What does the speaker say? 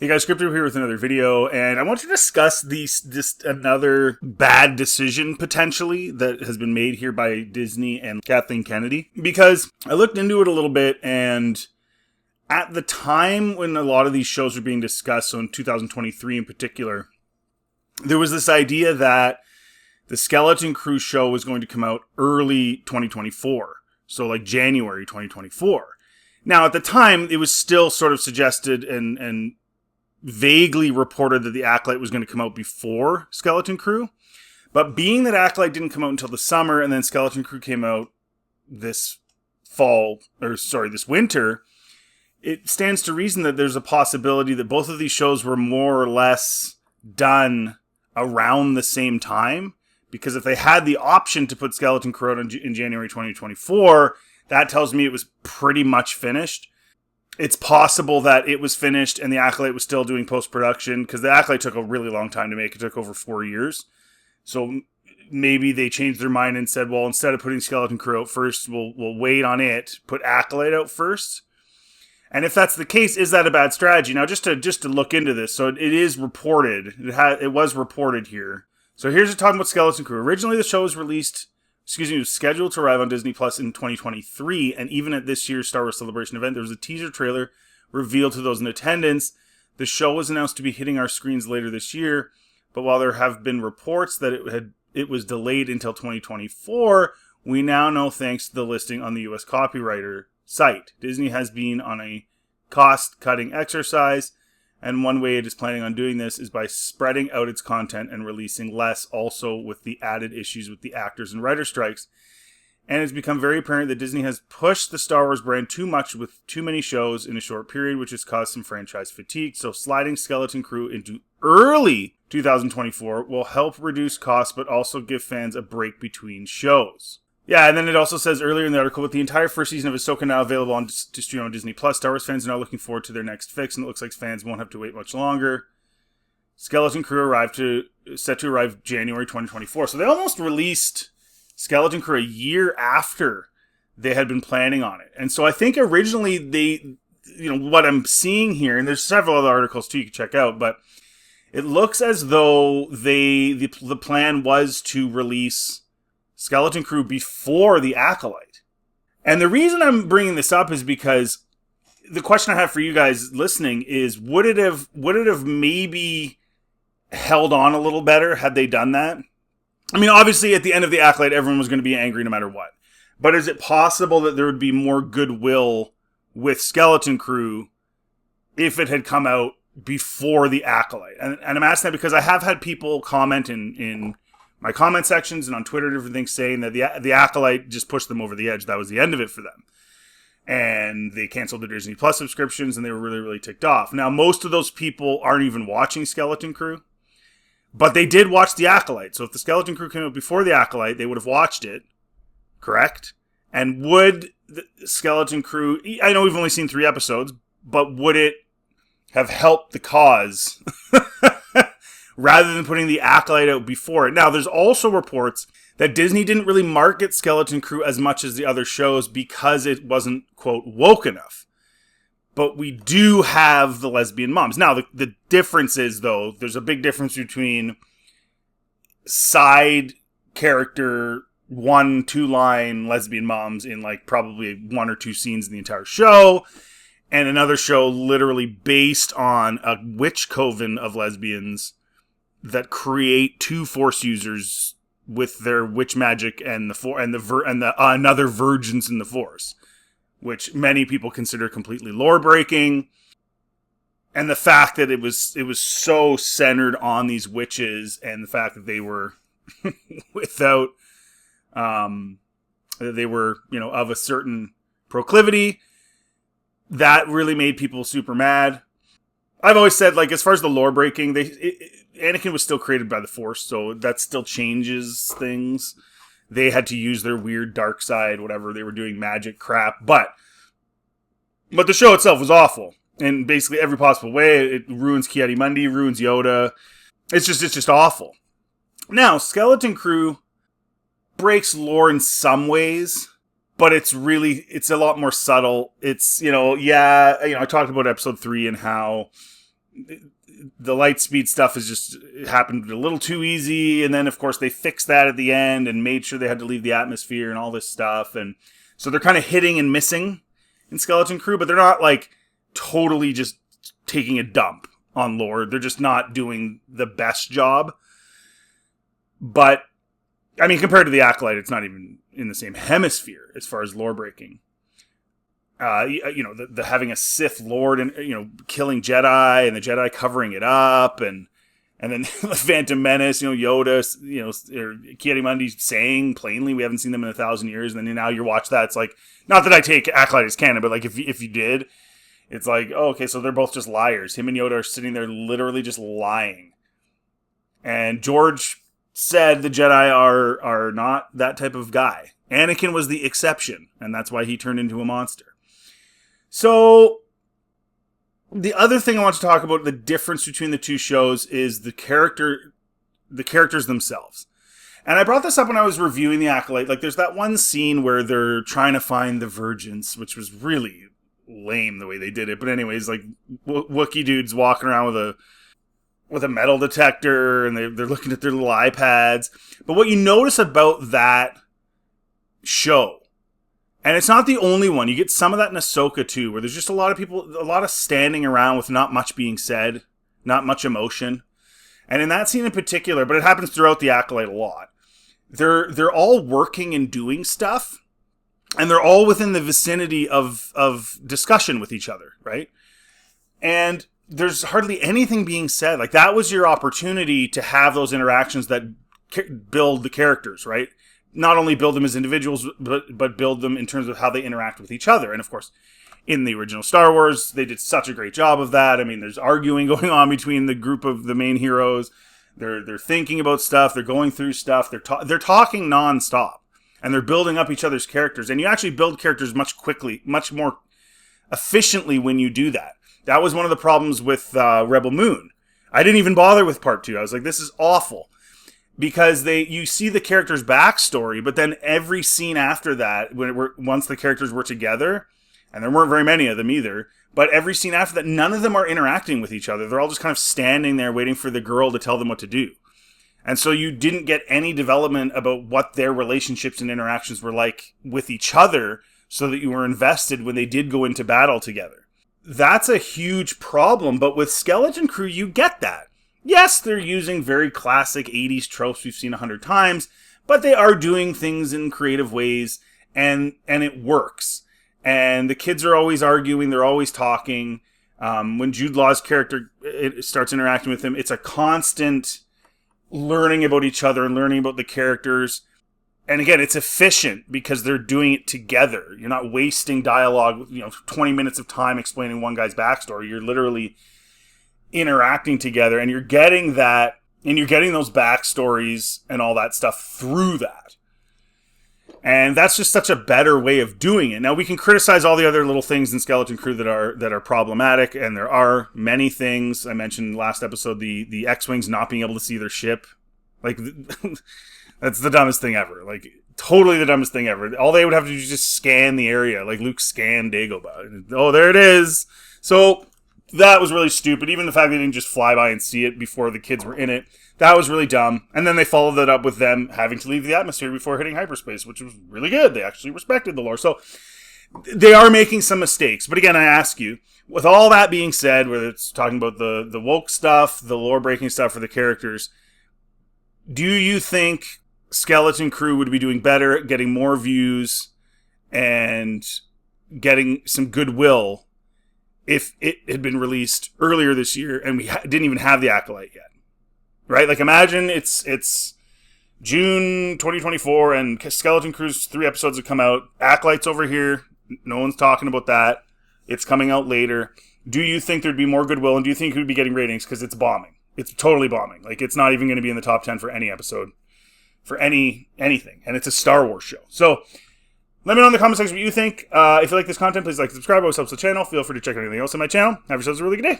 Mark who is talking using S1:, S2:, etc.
S1: Hey guys, Scripto here with another video, and I want to discuss another bad decision potentially that has been made here by Disney and Kathleen Kennedy. Because I looked into it a little bit, and at the time when a lot of these shows were being discussed, so in 2023 in particular, there was this idea that the Skeleton Crew show was going to come out early 2024, so like January 2024. Now, at the time, it was still sort of suggested and vaguely reported that the Acolyte was going to come out before Skeleton Crew. But being that Acolyte didn't come out until the summer, and then Skeleton Crew came out this winter, it stands to reason that there's a possibility that both of these shows were more or less done around the same time. Because if they had the option to put Skeleton Crew out in January 2024, that tells me it was pretty much finished. It's possible that it was finished and the Acolyte was still doing post-production, because the Acolyte took a really long time to make. It took over 4 years. So maybe they changed their mind and said, well, instead of putting Skeleton Crew out first, we'll wait on it, put Acolyte out first. And if that's the case, is that a bad strategy? Now, just to look into this, so it is reported. It was reported here. So here's talking about Skeleton Crew. Originally, the show was scheduled to arrive on Disney Plus in 2023, and even at this year's Star Wars Celebration event, there was a teaser trailer revealed to those in attendance. The show was announced to be hitting our screens later this year, but while there have been reports that it was delayed until 2024, we now know, thanks to the listing on the U.S. copywriter site. Disney has been on a cost-cutting exercise, and one way it is planning on doing this is by spreading out its content and releasing less, also with the added issues with the actors and writer strikes. And it's become very apparent that Disney has pushed the Star Wars brand too much with too many shows in a short period, which has caused some franchise fatigue. So sliding Skeleton Crew into early 2024 will help reduce costs, but also give fans a break between shows. Yeah, and then it also says earlier in the article, with the entire first season of Ahsoka now available to stream on Disney Plus, Star Wars fans are now looking forward to their next fix, and it looks like fans won't have to wait much longer. Skeleton Crew set to arrive January 2024. So they almost released Skeleton Crew a year after they had been planning on it. And so I think originally what I'm seeing here, and there's several other articles too you can check out, but it looks as though the plan was to release Skeleton Crew before the Acolyte. And the reason I'm bringing this up is because the question I have for you guys listening is, would it have maybe held on a little better had they done that? I mean, obviously at the end of the Acolyte, everyone was going to be angry no matter what. But is it possible that there would be more goodwill with Skeleton Crew if it had come out before the Acolyte? And I'm asking that because I have had people comment in my comment sections and on Twitter, different things, saying that the Acolyte just pushed them over the edge. That was the end of it for them. And they canceled their Disney Plus subscriptions, and they were really, really ticked off. Now, most of those people aren't even watching Skeleton Crew, but they did watch the Acolyte. So if the Skeleton Crew came out before the Acolyte, they would have watched it, correct? And would the Skeleton Crew, I know we've only seen 3 episodes, but would it have helped the cause rather than putting the Acolyte out before it? Now, there's also reports that Disney didn't really market Skeleton Crew as much as the other shows because it wasn't, quote, woke enough. But we do have the lesbian moms. Now, the difference is, though, there's a big difference between side character, 1-2 line lesbian moms in like probably 1 or 2 scenes in the entire show, and another show literally based on a witch coven of lesbians that create 2 Force users with their witch magic and another virgins in the Force, which many people consider completely lore breaking. And the fact that it was so centered on these witches, and the fact that they were without they were of a certain proclivity, that really made people super mad. I've always said, like, as far as the lore breaking, Anakin was still created by the Force, so that still changes things. They had to use their weird dark side, whatever. They were doing magic crap, but the show itself was awful in basically every possible way. It ruins Ki-Adi-Mundi, ruins Yoda. It's just awful. Now, Skeleton Crew breaks lore in some ways, but it's a lot more subtle. It's, I talked about episode 3 and how the light speed stuff is just it happened a little too easy, and then of course they fixed that at the end and made sure they had to leave the atmosphere and all this stuff, and so they're kind of hitting and missing in Skeleton Crew, but they're not like totally just taking a dump on lore. They're just not doing the best job. But I mean, compared to the Acolyte, it's not even in the same hemisphere as far as lore breaking. The having a Sith Lord and killing Jedi and the Jedi covering it up, and then the Phantom Menace, Yoda, or Ki-Adi-Mundi saying plainly we haven't seen them in 1,000 years, and then now you watch that, it's like, not that I take Acolyte as canon, but like if you did, it's like, oh, okay, so they're both just liars. Him and Yoda are sitting there literally just lying, and George said the Jedi are not that type of guy. Anakin was the exception, and that's why he turned into a monster. So, the other thing I want to talk about, the difference between the two shows, is the characters themselves. And I brought this up when I was reviewing The Acolyte. Like, there's that one scene where they're trying to find the virgins, which was really lame the way they did it. But anyways, like, Wookiee dudes walking around with a metal detector, and they're looking at their little iPads. But what you notice about that show, and it's not the only one, you get some of that in Ahsoka too, where there's just a lot of people, a lot of standing around with not much being said, not much emotion. And in that scene in particular, but it happens throughout The Acolyte a lot, they're all working and doing stuff, and they're all within the vicinity of discussion with each other, right? And there's hardly anything being said. Like, that was your opportunity to have those interactions that build the characters, right? Not only build them as individuals, but build them in terms of how they interact with each other. And of course, in the original Star Wars, they did such a great job of that. I mean, there's arguing going on between the group of the main heroes. They're thinking about stuff. They're going through stuff. They're talking nonstop, and they're building up each other's characters. And you actually build characters much more efficiently when you do that. That was one of the problems with Rebel Moon. I didn't even bother with part 2. I was like, this is awful. Because you see the character's backstory, but then every scene after that, once the characters were together, and there weren't very many of them either, but every scene after that, none of them are interacting with each other. They're all just kind of standing there waiting for the girl to tell them what to do. And so you didn't get any development about what their relationships and interactions were like with each other, so that you were invested when they did go into battle together. That's a huge problem, but with Skeleton Crew, you get that. Yes, they're using very classic 80s tropes we've seen 100 times, but they are doing things in creative ways, and it works. And the kids are always arguing, they're always talking. When Jude Law's character starts interacting with him, it's a constant learning about each other and learning about the characters. And again, it's efficient because they're doing it together. You're not wasting dialogue, 20 minutes of time explaining one guy's backstory. You're literally interacting together, and you're getting that, and you're getting those backstories and all that stuff through that. And that's just such a better way of doing it. Now, we can criticize all the other little things in Skeleton Crew that are problematic, and there are many things. I mentioned last episode the X-Wings not being able to see their ship. Like, that's the dumbest thing ever. Like, totally the dumbest thing ever. All they would have to do is just scan the area, like Luke scanned Dagobah. Oh, there it is. So that was really stupid. Even the fact they didn't just fly by and see it before the kids were in it, that was really dumb. And then they followed that up with them having to leave the atmosphere before hitting hyperspace, which was really good. They actually respected the lore. So they are making some mistakes. But again, I ask you, with all that being said, whether it's talking about the woke stuff, the lore-breaking stuff for the characters, do you think Skeleton Crew would be doing better, getting more views, and getting some goodwill if it had been released earlier this year and we didn't even have the Acolyte yet? Right? Like, imagine it's June 2024 and Skeleton Crew's 3 episodes have come out. Acolyte's over here. No one's talking about that. It's coming out later. Do you think there'd be more goodwill, and do you think it would be getting ratings? Because it's bombing. It's totally bombing. Like, it's not even going to be in the top 10 for any episode, for anything. And it's a Star Wars show. So let me know in the comment section what you think. If you like this content, please like, subscribe. It always helps the channel. Feel free to check out anything else on my channel. Have yourselves a really good day.